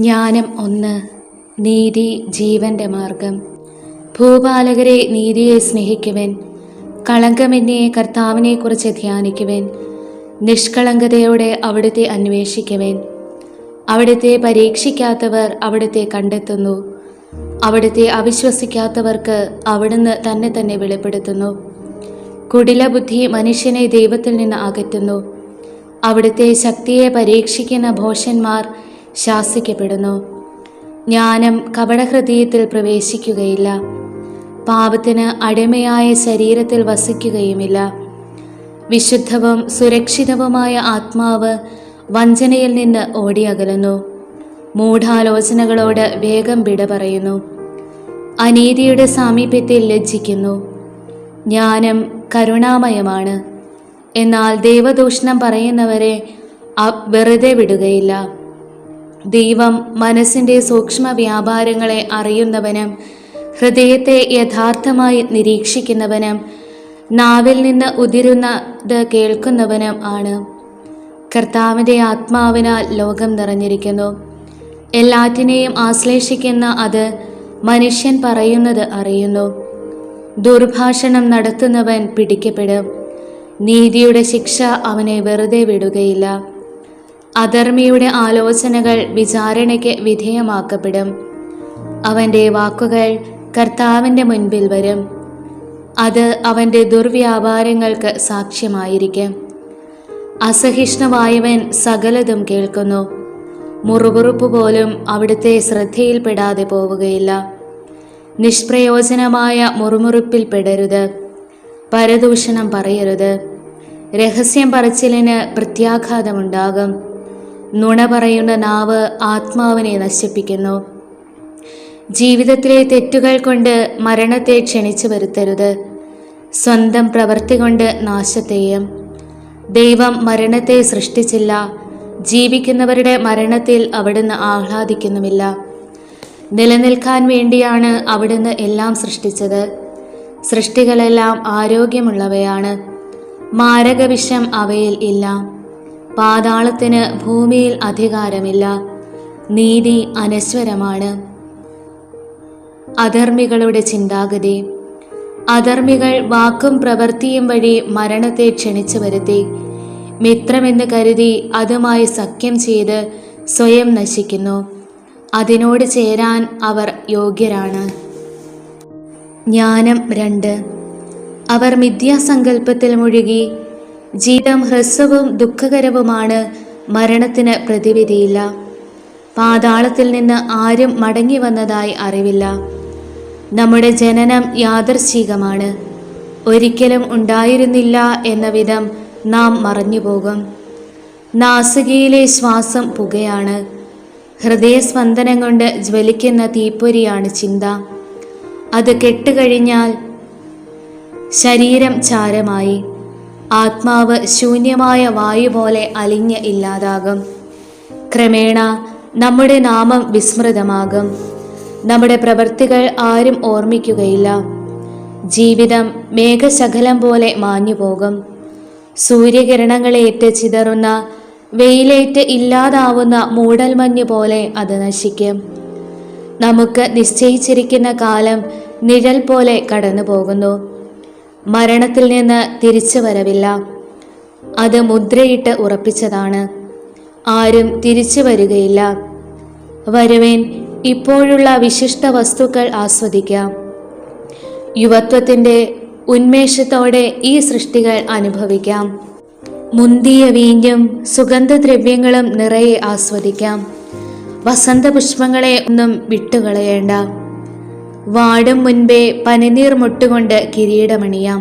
ജ്ഞാനം 1. നീതി ജീവന്റെ മാർഗം. ഭൂപാലകരെ, നീതിയെ സ്നേഹിക്കുവൻ. കളങ്കമെന്നേ കർത്താവിനെക്കുറിച്ച് ധ്യാനിക്കുവൻ. നിഷ്കളങ്കതയോടെ അവിടുത്തെ അന്വേഷിക്കുവൻ. അവിടുത്തെ പരീക്ഷിക്കാത്തവർ അവിടുത്തെ കണ്ടെത്തുന്നു. അവിടുത്തെ അവിശ്വസിക്കാത്തവർക്ക് അവിടുന്ന് തന്നെ വെളിപ്പെടുത്തുന്നു. കുടിലബുദ്ധി മനുഷ്യനെ ദൈവത്തിൽ നിന്ന് അകറ്റുന്നു. അവിടുത്തെ ശക്തിയെ പരീക്ഷിക്കുന്ന ഭോഷന്മാർ ശാസിക്കപ്പെടുന്നു. ജ്ഞാനം കപടഹൃദയത്തിൽ പ്രവേശിക്കുകയില്ല. പാപത്തിന് അടിമയായ ശരീരത്തിൽ വസിക്കുകയുമില്ല. വിശുദ്ധവും സുരക്ഷിതവുമായ ആത്മാവ് വഞ്ചനയിൽ നിന്ന് ഓടിയകലുന്നു. മൂഢാലോചനകളോട് വേഗം വിട പറയുന്നു. അനീതിയുടെ സാമീപ്യത്തിൽ ലജ്ജിക്കുന്നു. ജ്ഞാനം കരുണാമയമാണ്. എന്നാൽ ദൈവദൂഷണം പറയുന്നവരെ വെറുതെ വിടുകയില്ല. ദൈവം മനസ്സിൻ്റെ സൂക്ഷ്മ വ്യാപാരങ്ങളെ അറിയുന്നവനും ഹൃദയത്തെ യഥാർത്ഥമായി നിരീക്ഷിക്കുന്നവനും നാവിൽ നിന്ന് ഉതിരുന്നത് കേൾക്കുന്നവനും ആണ്. കർത്താവിൻ്റെ ആത്മാവിനാൽ ലോകം നിറഞ്ഞിരിക്കുന്നു. എല്ലാറ്റിനെയും ആശ്ലേഷിക്കുന്ന അത് മനുഷ്യൻ പറയുന്നത് അറിയുന്നു. ദുർഭാഷണം നടത്തുന്നവൻ പിടിക്കപ്പെടും. നീതിയുടെ ശിക്ഷ അവനെ വെറുതെ വിടുകയില്ല. അധർമ്മിയുടെ ആലോചനകൾ വിചാരണയ്ക്ക് വിധേയമാക്കപ്പെടും. അവൻ്റെ വാക്കുകൾ കർത്താവിൻ്റെ മുൻപിൽ വരും. അത് അവൻ്റെ ദുർവ്യാപാരങ്ങൾക്ക് സാക്ഷ്യമായിരിക്കും. അസഹിഷ്ണുവായവൻ സകലതും കേൾക്കുന്നു. മുറുമുറുപ്പ് പോലും അവിടുത്തെ ശ്രദ്ധയിൽപ്പെടാതെ പോവുകയില്ല. നിഷ്പ്രയോജനമായ മുറുമുറുപ്പിൽ പെടരുത്. പരദൂഷണം പറയരുത്. രഹസ്യം പറച്ചിലിന് പ്രത്യാഘാതമുണ്ടാകും. നുണ പറയുന്ന നാവ് ആത്മാവിനെ നശിപ്പിക്കുന്നു. ജീവിതത്തിലെ തെറ്റുകൾ കൊണ്ട് മരണത്തെ ക്ഷണിച്ചു വരുത്തരുത്. സ്വന്തം പ്രവൃത്തി കൊണ്ട് നാശത്തെയും. ദൈവം മരണത്തെ സൃഷ്ടിച്ചില്ല. ജീവിക്കുന്നവരുടെ മരണത്തിൽ അവിടുന്ന് ആഹ്ലാദിക്കുന്നുമില്ല. നിലനിൽക്കാൻ വേണ്ടിയാണ് അവിടുന്ന് എല്ലാം സൃഷ്ടിച്ചത്. സൃഷ്ടികളെല്ലാം ആരോഗ്യമുള്ളവയാണ്. മാരകവിഷം അവയിൽ ഇല്ല. പാതാളത്തിന് ഭൂമിയിൽ അധികാരമില്ല. നീതി അനശ്വരമാണ്. അധർമ്മികളുടെ ചിന്താഗതി. അധർമ്മികൾ വാക്കും പ്രവൃത്തിയും വഴി മരണത്തെ ക്ഷണിച്ചു വരുത്തി. മിത്രമെന്ന് കരുതി അതുമായി സഖ്യം ചെയ്ത് സ്വയം നശിക്കുന്നു. അതിനോട് ചേരാൻ അവർ യോഗ്യരാണ്. ജ്ഞാനം 2. അവർ മിഥ്യാസങ്കല്പത്തിൽ മുഴുകി. ജീവിതം ഹ്രസ്വവും ദുഃഖകരവുമാണ്. മരണത്തിന് പ്രതിവിധിയില്ല. പാതാളത്തിൽ നിന്ന് ആരും മടങ്ങി വന്നതായി അറിവില്ല. നമ്മുടെ ജനനം യാദൃശ്ചികമാണ്. ഒരിക്കലും ഉണ്ടായിരുന്നില്ല എന്ന വിധം നാം മറഞ്ഞുപോകും. നാസികയിലെ ശ്വാസം പുകയാണ്. ഹൃദയസ്പന്ദനം കൊണ്ട് ജ്വലിക്കുന്ന തീപ്പൊരിയാണ് ചിന്ത. അത് കെട്ടുകഴിഞ്ഞാൽ ശരീരം ചാരമായി. ആത്മാവ് ശൂന്യമായ വായു പോലെ അലിഞ്ഞ് ഇല്ലാതാകും. ക്രമേണ നമ്മുടെ നാമം വിസ്മൃതമാകും. നമ്മുടെ പ്രവൃത്തികൾ ആരും ഓർമ്മിക്കുകയില്ല. ജീവിതം മേഘശകലം പോലെ മാഞ്ഞുപോകും. സൂര്യകിരണങ്ങളേറ്റ് ചിതറുന്ന, വെയിലേറ്റ് ഇല്ലാതാവുന്ന മൂടൽമഞ്ഞ് പോലെ അത് നശിക്കും. നമുക്ക് നിശ്ചയിച്ചിരിക്കുന്ന കാലം നിഴൽ പോലെ കടന്നു പോകുന്നു. മരണത്തിൽ നിന്ന് തിരിച്ചു വരവില്ല. അത് മുദ്രയിട്ട് ഉറപ്പിച്ചതാണ്. ആരും തിരിച്ചു വരികയില്ല. വരുവേൻ, ഇപ്പോഴുള്ള വിശിഷ്ട വസ്തുക്കൾ ആസ്വദിക്കാം. യുവത്വത്തിൻ്റെ ഉന്മേഷത്തോടെ ഈ സൃഷ്ടികൾ അനുഭവിക്കാം. മുന്തിയ വീഞ്ഞും സുഗന്ധദ്രവ്യങ്ങളും നിറയെ ആസ്വദിക്കാം. വസന്തപുഷ്പങ്ങളെ ഒന്നും വിട്ടുകളയേണ്ട. വാടും മുൻപേ പനിനീർ മുട്ടുകൊണ്ട് കിരീടമണിയാം.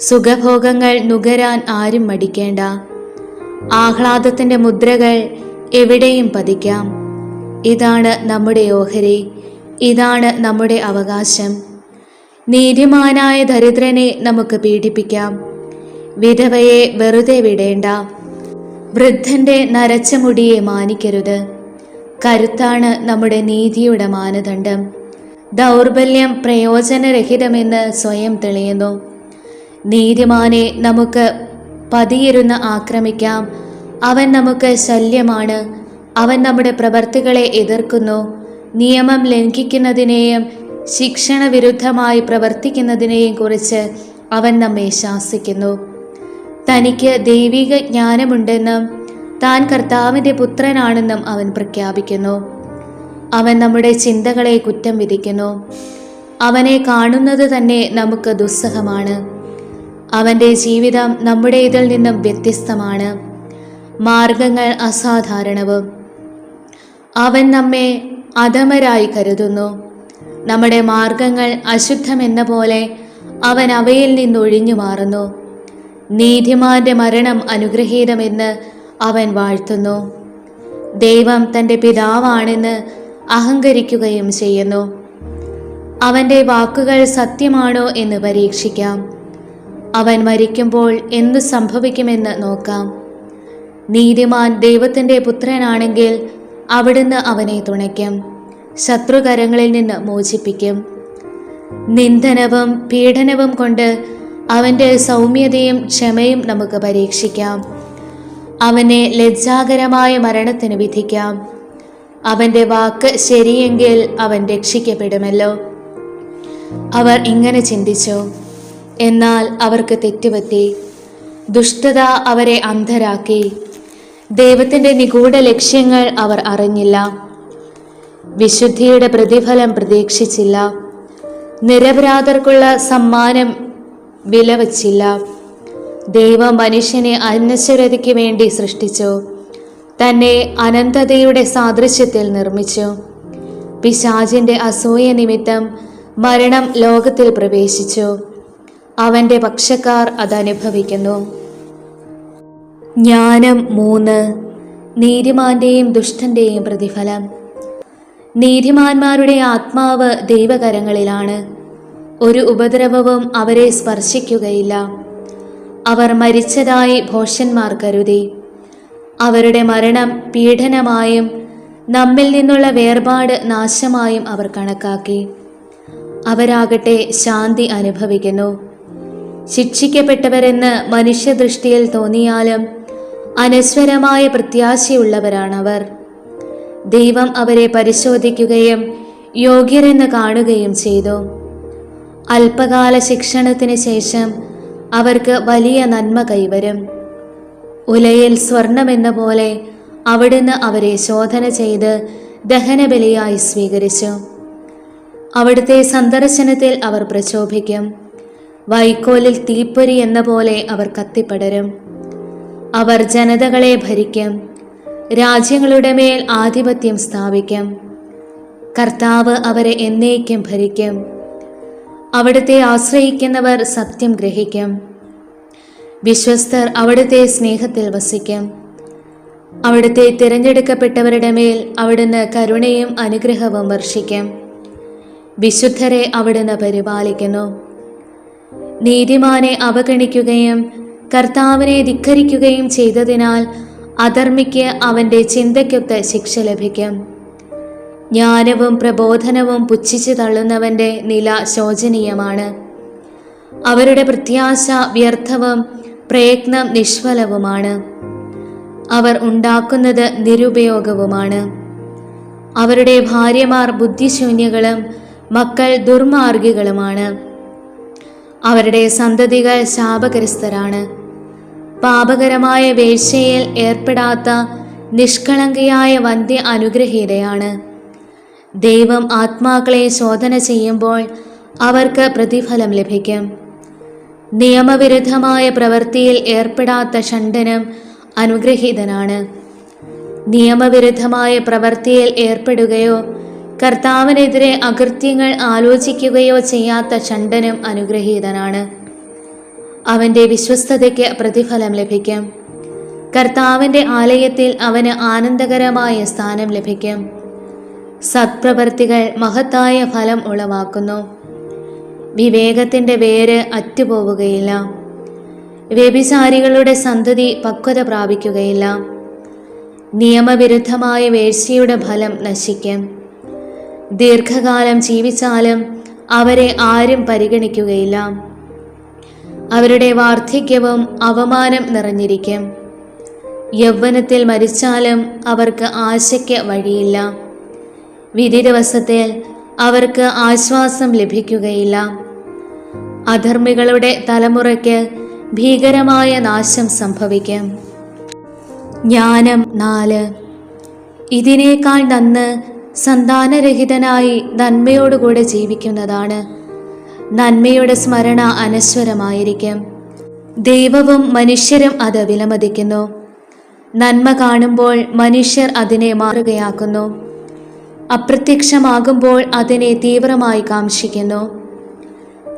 സുഖഭോഗങ്ങൾ നുകരാൻ ആരും മടിക്കേണ്ട. ആഹ്ലാദത്തിൻ്റെ മുദ്രകൾ എവിടെയും പതിക്കാം. ഇതാണ് നമ്മുടെ ഓഹരി. ഇതാണ് നമ്മുടെ അവകാശം. നീതിമാനായ ദരിദ്രനെ നമുക്ക് പീഡിപ്പിക്കാം. വിധവയെ വെറുതെ വിടേണ്ട. വൃദ്ധൻ്റെ നരച്ച മുടിയെ മാനിക്കരുത്. കരുത്താണ് നമ്മുടെ നീതിയുടെ മാനദണ്ഡം. ദൗർബല്യം പ്രയോജനരഹിതമെന്ന് സ്വയം തെളിയുന്നു. നീതിമാനെ നമുക്ക് പതിയിരുന്ന് ആക്രമിക്കാം. അവൻ നമുക്ക് ശല്യമാണ്. അവൻ നമ്മുടെ പ്രവർത്തികളെ എതിർക്കുന്നു. നിയമം ലംഘിക്കുന്നതിനെയും ശിക്ഷണ വിരുദ്ധമായി പ്രവർത്തിക്കുന്നതിനെയും കുറിച്ച് അവൻ നമ്മെ ശാസിക്കുന്നു. തനിക്ക് ദൈവിക ജ്ഞാനമുണ്ടെന്നും താൻ കർത്താവിൻ്റെ പുത്രനാണെന്നും അവൻ പ്രഖ്യാപിക്കുന്നു. അവൻ നമ്മുടെ ചിന്തകളെ കുറ്റം വിധിക്കുന്നു. അവനെ കാണുന്നത് തന്നെ നമുക്ക് ദുസ്സഹമാണ്. അവൻ്റെ ജീവിതം നമ്മുടേതിൽ നിന്നും വ്യത്യസ്തമാണ്. മാർഗങ്ങൾ അസാധാരണവും. അവൻ നമ്മെ അധമരായി കരുതുന്നു. നമ്മുടെ മാർഗങ്ങൾ അശുദ്ധമെന്ന പോലെ അവൻ അവയിൽ നിന്നൊഴിഞ്ഞു മാറുന്നു. നീതിമാന്റെ മരണം അനുഗ്രഹീതമെന്ന് അവൻ വാഴ്ത്തുന്നു. ദൈവം തൻ്റെ പിതാവാണെന്ന് അഹങ്കരിക്കുകയും ചെയ്യുന്നു. അവൻ്റെ വാക്കുകൾ സത്യമാണോ എന്ന് പരീക്ഷിക്കാം. അവൻ മരിക്കുമ്പോൾ എന്തു സംഭവിക്കുമെന്ന് നോക്കാം. നീതിമാൻ ദൈവത്തിൻ്റെ പുത്രനാണെങ്കിൽ അവിടുന്ന് അവനെ തുണയ്ക്കും, ശത്രുകരങ്ങളിൽ നിന്ന് മോചിപ്പിക്കും. നിന്ദനവും പീഡനവും കൊണ്ട് അവൻ്റെ സൗമ്യതയും ക്ഷമയും നമുക്ക് പരീക്ഷിക്കാം. അവനെ ലജ്ജാകരമായ മരണത്തിന് വിധിക്കാം. അവൻ്റെ വാക്ക് ശരിയെങ്കിൽ അവൻ രക്ഷിക്കപ്പെടുമല്ലോ. അവർ ഇങ്ങനെ ചിന്തിച്ചു, എന്നാൽ അവർക്ക് തെറ്റുപറ്റി. ദുഷ്ടത അവരെ അന്ധരാക്കി. ദൈവത്തിൻ്റെ നിഗൂഢ ലക്ഷ്യങ്ങൾ അവർ അറിഞ്ഞില്ല. വിശുദ്ധിയുടെ പ്രതിഫലം പ്രതീക്ഷിച്ചില്ല. നിരപരാധർക്കുള്ള സമ്മാനം വിലവച്ചില്ല. ദൈവം മനുഷ്യനെ അനശ്വരതയ്ക്ക് വേണ്ടി സൃഷ്ടിച്ചു. തന്നെ അനന്തതയുടെ സാദൃശ്യത്തിൽ നിർമ്മിച്ചു. പിശാചിൻ്റെ അസൂയ നിമിത്തം മരണം ലോകത്തിൽ പ്രവേശിച്ചു. അവൻ്റെ പക്ഷക്കാർ അതനുഭവിക്കുന്നു. ജ്ഞാനം 3. നീതിമാന്റെയും ദുഷ്ടന്റെയും പ്രതിഫലം. നീതിമാന്മാരുടെ ആത്മാവ് ദൈവകരങ്ങളിലാണ്. ഒരു ഉപദ്രവവും അവരെ സ്പർശിക്കുകയില്ല. അവർ മരിച്ചതായി ഭോഷന്മാർ കരുതി. അവരുടെ മരണം പീഡനമായും നമ്മിൽ നിന്നുള്ള വേർപാട് നാശമായും അവർ കണക്കാക്കി. അവരാകട്ടെ ശാന്തി അനുഭവിക്കുന്നു. ശിക്ഷിക്കപ്പെട്ടവരെന്ന് മനുഷ്യദൃഷ്ടിയിൽ തോന്നിയാലും അനശ്വരമായ പ്രത്യാശയുള്ളവരാണവർ. ദൈവം അവരെ പരിശോധിക്കുകയും യോഗ്യരെന്ന് കാണുകയും ചെയ്തു. അല്പകാല ശിക്ഷണത്തിന് ശേഷം അവർക്ക് വലിയ നന്മ കൈവരും. ഉലയിൽ സ്വർണമെന്ന പോലെ അവിടുന്ന് അവരെ ശോധന ചെയ്ത് ദഹനബലിയായി സ്വീകരിച്ചു. അവിടുത്തെ സന്ദർശനത്തിൽ അവർ പ്രക്ഷോഭിക്കും. വൈക്കോലിൽ തീപ്പൊരി എന്ന പോലെ അവർ കത്തിപ്പടരും. അവർ ജനതകളെ ഭരിക്കും, രാജ്യങ്ങളുടെ മേൽ ആധിപത്യം സ്ഥാപിക്കും. കർത്താവ് അവരെ എന്നേക്കും ഭരിക്കും. അവിടുത്തെ ആശ്രയിക്കുന്നവർ സത്യം ഗ്രഹിക്കും. വിശ്വസ്തർ അവിടുത്തെ സ്നേഹത്തിൽ വസിക്കും. അവിടുത്തെ തിരഞ്ഞെടുക്കപ്പെട്ടവരുടെ മേൽ അവിടുന്ന് കരുണയും അനുഗ്രഹവും വർഷിക്കും. വിശുദ്ധരെ അവിടുന്ന് പരിപാലിക്കുന്നു. നീതിമാനെ അവഗണിക്കുകയും കർത്താവിനെ ധിക്കരിക്കുകയും ചെയ്തതിനാൽ അധർമ്മിക്ക് അവൻ്റെ ചിന്തയ്ക്കൊത്ത് ശിക്ഷ ലഭിക്കും. ജ്ഞാനവും പ്രബോധനവും പുച്ഛിച്ചു തള്ളുന്നവൻ്റെ നില ശോചനീയമാണ്. അവരുടെ പ്രത്യാശ വ്യർത്ഥവും പ്രയത്നം നിഷ്ഫലവുമാണ്. അവർ ഉണ്ടാക്കുന്നത് നിരുപയോഗവുമാണ്. അവരുടെ ഭാര്യമാർ ബുദ്ധിശൂന്യകളും മക്കൾ ദുർമാർഗികളുമാണ്. അവരുടെ സന്തതികൾ ശാപഗ്രസ്തരാണ്. പാപകരമായ വേശ്യയിൽ ഏർപ്പെടാത്ത നിഷ്കളങ്കയായ വന്ധ്യ അനുഗ്രഹീതയാണ്. ദൈവം ആത്മാക്കളെ ശോധന ചെയ്യുമ്പോൾ അവർക്ക് പ്രതിഫലം ലഭിക്കും. നിയമവിരുദ്ധമായ പ്രവൃത്തിയിൽ ഏർപ്പെടാത്ത ഷണ്ഡനും അനുഗ്രഹീതനാണ്. നിയമവിരുദ്ധമായ പ്രവൃത്തിയിൽ ഏർപ്പെടുകയോ കർത്താവിനെതിരെ അകൃത്യങ്ങൾ ആലോചിക്കുകയോ ചെയ്യാത്ത ഷണ്ഡനും അനുഗ്രഹീതനാണ്. അവൻ്റെ വിശ്വസ്തതയ്ക്ക് പ്രതിഫലം ലഭിക്കും. കർത്താവിൻ്റെ ആലയത്തിൽ അവന് ആനന്ദകരമായ സ്ഥാനം ലഭിക്കും. സത്പ്രവർത്തികൾ മഹത്തായ ഫലം ഉളവാക്കുന്നു. വിവേകത്തിൻ്റെ വേര് അറ്റുപോവുകയില്ല. വ്യഭിചാരികളുടെ സന്തതി പക്വത പ്രാപിക്കുകയില്ല. നിയമവിരുദ്ധമായ വേശ്യയുടെ ഫലം നശിക്കും. ദീർഘകാലം ജീവിച്ചാലും അവരെ ആരും പരിഗണിക്കുകയില്ല. അവരുടെ വാർദ്ധക്യവും അവമാനം നിറഞ്ഞിരിക്കും. യൗവനത്തിൽ മരിച്ചാലും അവർക്ക് ആശയ്ക്ക് വഴിയില്ല. വിധി ദിവസത്തിൽ അവർക്ക് ആശ്വാസം ലഭിക്കുകയില്ല. അധർമ്മികളുടെ തലമുറയ്ക്ക് ഭീകരമായ നാശം സംഭവിക്കും. ജ്ഞാനം 4. ഇതിനേക്കാൾ നന്ന് സന്താനരഹിതനായി നന്മയോടുകൂടെ ജീവിക്കുന്നതാണ്. നന്മയുടെ സ്മരണ അനശ്വരമായിരിക്കും. ദൈവവും മനുഷ്യരും അത് വിലമതിക്കുന്നു. നന്മ കാണുമ്പോൾ മനുഷ്യർ അതിനെ മാറുകയാക്കുന്നു. അപ്രത്യക്ഷമാകുമ്പോൾ അതിനെ തീവ്രമായി കാംക്ഷിക്കുന്നു.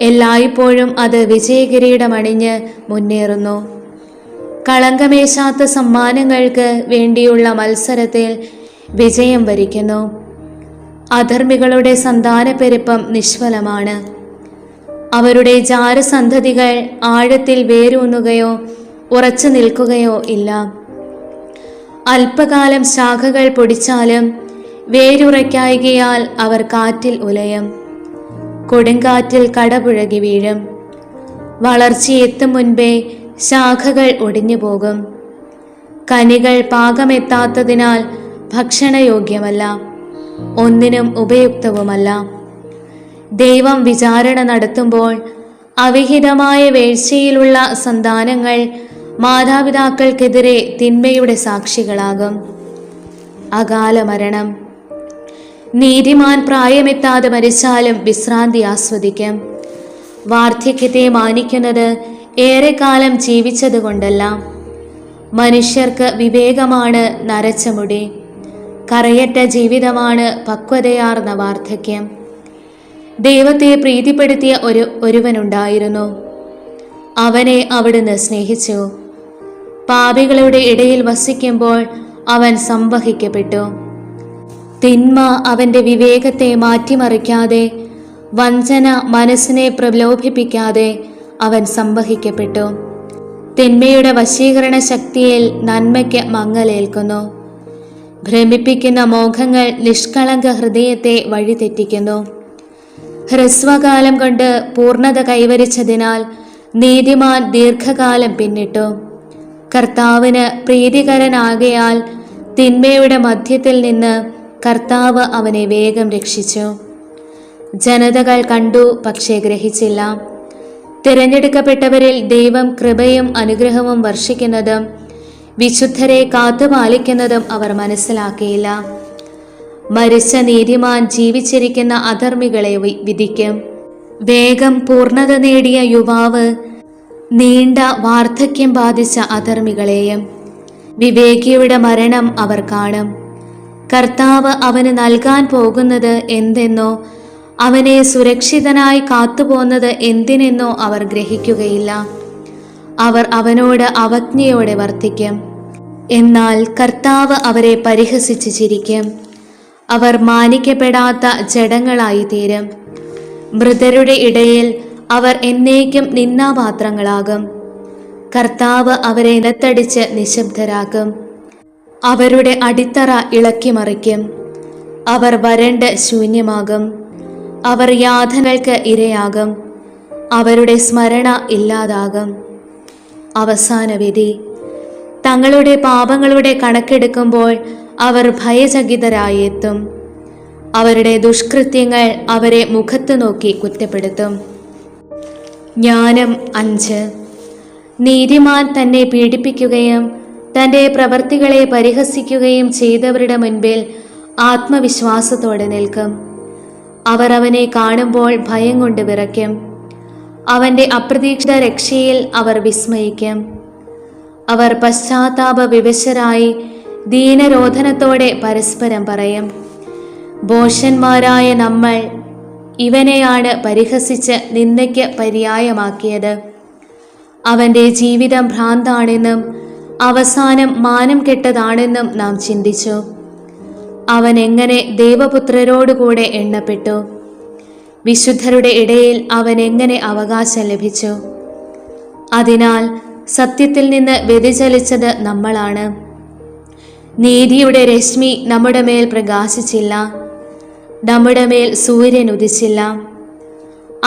എല്ലായ്പ്പോഴും അത് വിജയകിരീടമണിഞ്ഞ് മുന്നേറുന്നു. കളങ്കമേശാത്ത സമ്മാനങ്ങൾക്ക് വേണ്ടിയുള്ള മത്സരത്തിൽ വിജയം വരിക്കുന്നു. അധർമ്മികളുടെ സന്താനപ്പെരുപ്പം നിഷ്ഫലമാണ്. അവരുടെ ജാരസന്തതികൾ ആഴത്തിൽ വേരൂന്നുകയോ ഉറച്ചു നിൽക്കുകയോ ഇല്ല. അല്പകാലം ശാഖകൾ പൊടിച്ചാലും വേരുറയ്ക്കായികയാൽ അവർ കാറ്റിൽ ഉലയും. കൊടുങ്കാറ്റിൽ കടപുഴകി വീഴും. വളർച്ചയെത്തും മുൻപേ ശാഖകൾ ഒടിഞ്ഞു പോകും. കനികൾ പാകമെത്താത്തതിനാൽ ഭക്ഷണയോഗ്യമല്ല, ഒന്നിനും ഉപയുക്തവുമല്ല. ദൈവം വിചാരണ നടത്തുമ്പോൾ അവിഹിതമായ വീഴ്ചയിലുള്ള സന്താനങ്ങൾ മാതാപിതാക്കൾക്കെതിരെ തിന്മയുടെ സാക്ഷികളാകും. അകാല മരണം. നീതിമാൻ പ്രായമെത്താതെ മരിച്ചാലും വിശ്രാന്തി ആസ്വദിക്കും. വാർദ്ധക്യത്തെ മാനിക്കുന്നത് ഏറെക്കാലം ജീവിച്ചതുകൊണ്ടല്ല. മനുഷ്യർക്ക് വിവേകമാണ് നരച്ച മുടി, കറയറ്റ ജീവിതമാണ് പക്വതയാർന്ന വാർദ്ധക്യം. ദൈവത്തെ പ്രീതിപ്പെടുത്തിയ ഒരുവനുണ്ടായിരുന്നു. അവനെ അവിടുന്ന് സ്നേഹിച്ചു. പാപികളുടെ ഇടയിൽ വസിക്കുമ്പോൾ അവൻ സംവഹിക്കപ്പെട്ടു. തിന്മ അവന്റെ വിവേകത്തെ മാറ്റിമറിക്കാതെ, വഞ്ചന മനസ്സിനെ പ്രലോഭിപ്പിക്കാതെ അവൻ സംവഹിക്കപ്പെട്ടു. തിന്മയുടെ വശീകരണ ശക്തിയിൽ നന്മയ്ക്ക് മങ്ങലേൽക്കുന്നു. ഭ്രമിപ്പിക്കുന്ന മോഹങ്ങൾ നിഷ്കളങ്ക ഹൃദയത്തെ വഴിതെറ്റിക്കുന്നു. ഹ്രസ്വകാലം കൊണ്ട് പൂർണ്ണത കൈവരിച്ചതിനാൽ നീതിമാൻ ദീർഘകാലം പിന്നിട്ടു. കർത്താവിന് പ്രീതികരനാകയാൽ തിന്മയുടെ മധ്യത്തിൽ നിന്ന് കർത്താവ് അവനെ വേഗം രക്ഷിച്ചു. ജനതകൾ കണ്ടു, പക്ഷേ ഗ്രഹിച്ചില്ല. തിരഞ്ഞെടുക്കപ്പെട്ടവരിൽ ദൈവം കൃപയും അനുഗ്രഹവും വർഷിക്കുന്നതും വിശുദ്ധരെ കാത്തുപാലിക്കുന്നതും അവർ മനസ്സിലാക്കിയില്ല. മരിച്ച നീതിമാൻ ജീവിച്ചിരിക്കുന്ന അധർമ്മികളെ വിധിക്കും. വേഗം പൂർണ്ണത നേടിയ യുവാവ് നീണ്ട വാർദ്ധക്യം ബാധിച്ച അധർമ്മികളെയും. വിവേകിയുടെ മരണം അവർ കാണും. കർത്താവ് അവന് നൽകാൻ പോകുന്നത് എന്തെന്നോ അവനെ സുരക്ഷിതനായി കാത്തുപോകുന്നത് എന്തിനെന്നോ അവർ ഗ്രഹിക്കുകയില്ല. അവർ അവനോട് അവജ്ഞയോടെ വർത്തിക്കും. എന്നാൽ കർത്താവ് അവരെ പരിഹസിച്ച് ചിരിക്കും. അവർ മാനിക്കപ്പെടാത്ത ജഡങ്ങളായി തീരും. മൃതരുടെ ഇടയിൽ അവർ എന്നേക്കും നിന്നാപാത്രങ്ങളാകും. കർത്താവ് അവരെ നിലത്തടിച്ച് നിശബ്ദരാക്കും. അവരുടെ അടിത്തറ ഇളക്കിമറിക്കും. അവർ വരണ്ട് ശൂന്യമാകും. അവർ യാതനകൾക്ക് ഇരയാകും. അവരുടെ സ്മരണ ഇല്ലാതാകും. അവസാന വിധി. തങ്ങളുടെ പാപങ്ങളുടെ കണക്കെടുക്കുമ്പോൾ അവർ ഭയചകിതരായി എത്തും. അവരുടെ ദുഷ്കൃത്യങ്ങൾ അവരെ മുഖത്ത് നോക്കി കുറ്റപ്പെടുത്തും. ജ്ഞാനം 5. നീതിമാൻ തന്നെ പീഡിപ്പിക്കുകയും തൻ്റെ പ്രവൃത്തികളെ പരിഹസിക്കുകയും ചെയ്തവരുടെ മുൻപിൽ ആത്മവിശ്വാസത്തോടെ നിൽക്കും. അവർ അവനെ കാണുമ്പോൾ ഭയം കൊണ്ട് വിറയ്ക്കും. അവൻ്റെ അപ്രതീക്ഷിത രക്ഷയിൽ അവർ വിസ്മയിക്കും. അവർ പശ്ചാത്താപ വിവശരായി ദീനരോധനത്തോടെ പരസ്പരം പറയും, ഭോഷന്മാരായ നമ്മൾ ഇവനെയാണ് പരിഹസിച്ച് നിന്ദയ്ക്ക് പര്യായമാക്കിയത്. അവൻ്റെ ജീവിതം ഭ്രാന്താണെന്നും അവസാനം മാനം കെട്ടതാണെന്നും നാം ചിന്തിച്ചു. അവൻ എങ്ങനെ ദൈവപുത്രരോടുകൂടെ എണ്ണപ്പെട്ടു? വിശുദ്ധരുടെ ഇടയിൽ അവൻ എങ്ങനെ അവകാശം ലഭിച്ചു? അതിനാൽ സത്യത്തിൽ നിന്ന് വ്യതിചലിച്ചത് നമ്മളാണ്. നീതിയുടെ രശ്മി നമ്മുടെ മേൽ പ്രകാശിച്ചില്ല. നമ്മുടെ മേൽ സൂര്യൻ ഉദിച്ചില്ല.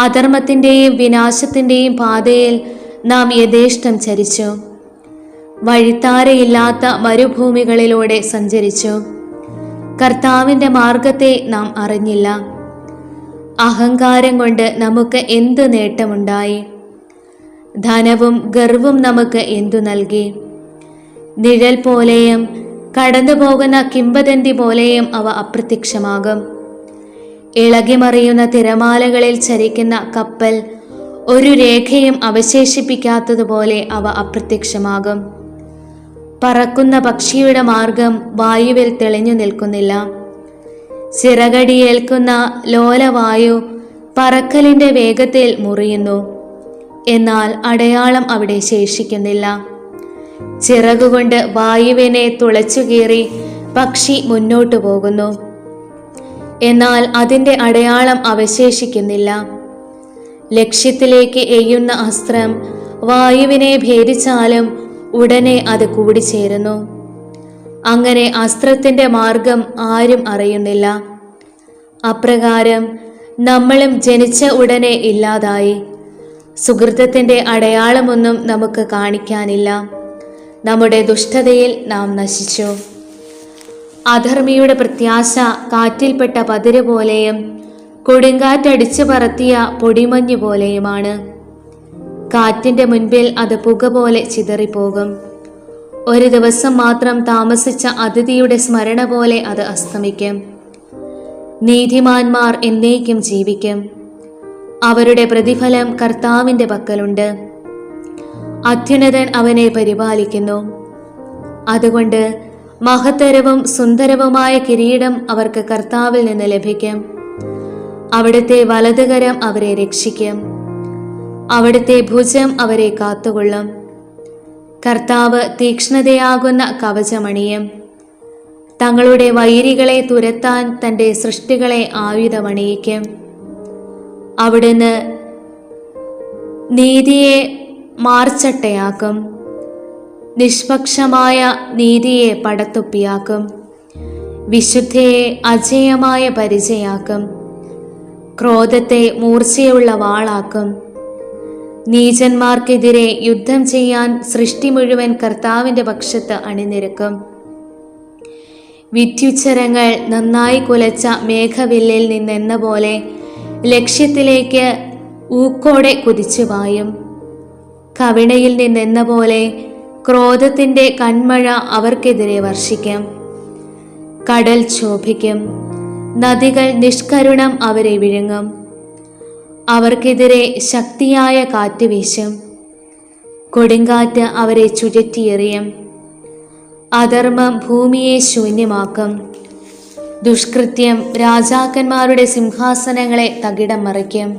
അധർമ്മത്തിൻ്റെയും വിനാശത്തിൻ്റെയും പാതയിൽ നാം യഥേഷ്ടം ചരിച്ചു. വഴിത്താരയില്ലാത്ത മരുഭൂമികളിലൂടെ സഞ്ചരിച്ചു. കർത്താവിൻ്റെ മാർഗത്തെ നാം അറിഞ്ഞില്ല. അഹങ്കാരം കൊണ്ട് നമുക്ക് എന്ത് നേട്ടമുണ്ടായി? ധനവും ഗർവും നമുക്ക് എന്തു നൽകി? നിഴൽ പോലെയും കടന്നുപോകുന്ന കിംവദന്തി പോലെയും അവ അപ്രത്യക്ഷമാകും. ഇളകിമറിയുന്ന തിരമാലകളിൽ ചരിക്കുന്ന കപ്പൽ ഒരു രേഖയും അവശേഷിപ്പിക്കാത്തതുപോലെ അവ അപ്രത്യക്ഷമാകും. പറക്കുന്ന പക്ഷിയുടെ മാർഗം വായുവിൽ തെളിഞ്ഞു നിൽക്കുന്നില്ല. ചിറകടിയേൽക്കുന്ന ലോലവായു പറക്കലിൻ്റെ വേഗത്തിൽ മുറിയുന്നു. എന്നാൽ അടയാളം അവിടെ ശേഷിക്കുന്നില്ല. ചിറകുകൊണ്ട് വായുവിനെ തുളച്ചുകീറി പക്ഷി മുന്നോട്ടു പോകുന്നു. എന്നാൽ അതിൻ്റെ അടയാളം അവശേഷിക്കുന്നില്ല. ലക്ഷ്യത്തിലേക്ക് എയ്യുന്ന അസ്ത്രം വായുവിനെ ഭേദിച്ചാലും ഉടനെ അത് കൂടിച്ചേരുന്നു. അങ്ങനെ അസ്ത്രത്തിൻ്റെ മാർഗം ആരും അറിയുന്നില്ല. അപ്രകാരം നമ്മളും ജനിച്ച ഉടനെ ഇല്ലാതായി. സുകൃതത്തിൻ്റെ അടയാളമൊന്നും നമുക്ക് കാണിക്കാനില്ല. നമ്മുടെ ദുഷ്ടതയിൽ നാം നശിച്ചു. അധർമ്മിയുടെ പ്രത്യാശ കാറ്റിൽപ്പെട്ട പതിര് പോലെയും കൊടുങ്കാറ്റടിച്ചു പറത്തിയ പൊടിമഞ്ഞു പോലെയുമാണ്. കാറ്റിൻ്റെ മുൻപിൽ അത് പുക പോലെ ചിതറിപ്പോകും. ഒരു ദിവസം മാത്രം താമസിച്ച അതിഥിയുടെ സ്മരണ പോലെ അത് അസ്തമിക്കും. നീതിമാന്മാർ എന്നേക്കും ജീവിക്കും. അവരുടെ പ്രതിഫലം കർത്താവിൻ്റെ പക്കലുണ്ട്. അത്യുന്നതൻ അവനെ പരിപാലിക്കുന്നു. അതുകൊണ്ട് മഹത്തരവും സുന്ദരവുമായ കിരീടം അവർക്ക് കർത്താവിൽ നിന്ന് ലഭിക്കും. അവിടുത്തെ വലതുകരം അവരെ രക്ഷിക്കും. അവിടുത്തെ ഭുജം അവരെ കാത്തുകൊള്ളും. കർത്താവ് തീക്ഷ്ണതയാകുന്ന കവചമണിയും. തങ്ങളുടെ വൈരികളെ തുരത്താൻ തൻ്റെ സൃഷ്ടികളെ ആയുധമണിയിക്കും. അവിടുന്ന് നീതിയെ മാർച്ചട്ടയാക്കും. നിഷ്പക്ഷമായ നീതിയെ പടത്തൊപ്പിയാക്കും. വിശുദ്ധയെ അജേയമായ പരിചയാക്കും. ക്രോധത്തെ മൂർച്ചയുള്ള വാളാക്കും. നീചന്മാർക്കെതിരെ യുദ്ധം ചെയ്യാൻ സൃഷ്ടി മുഴുവൻ കർത്താവിൻ്റെ പക്ഷത്ത് അണിനിരക്കും. വിദ്യുച്ഛരങ്ങൾ നന്നായി കുലച്ച മേഘവില്ലിൽ നിന്നെന്ന പോലെ ലക്ഷ്യത്തിലേക്ക് ഊക്കോടെ കുതിച്ചു പായും. കവിണയിൽ നിന്നെന്ന പോലെ ക്രോധത്തിൻ്റെ കൺമഴ അവർക്കെതിരെ വർഷിക്കും. കടൽ ക്ഷോഭിക്കും. നദികൾ നിഷ്കരുണം അവരെ വിഴുങ്ങും. അവർക്കെതിരെ ശക്തിയായ കാറ്റ് വീശും. കൊടുങ്കാറ്റ് അവരെ ചുഴറ്റിയെറിയും. അധർമ്മം ഭൂമിയെ ശൂന്യമാക്കും. ദുഷ്കൃത്യം രാജാക്കന്മാരുടെ സിംഹാസനങ്ങളെ തകിടം മറിക്കും.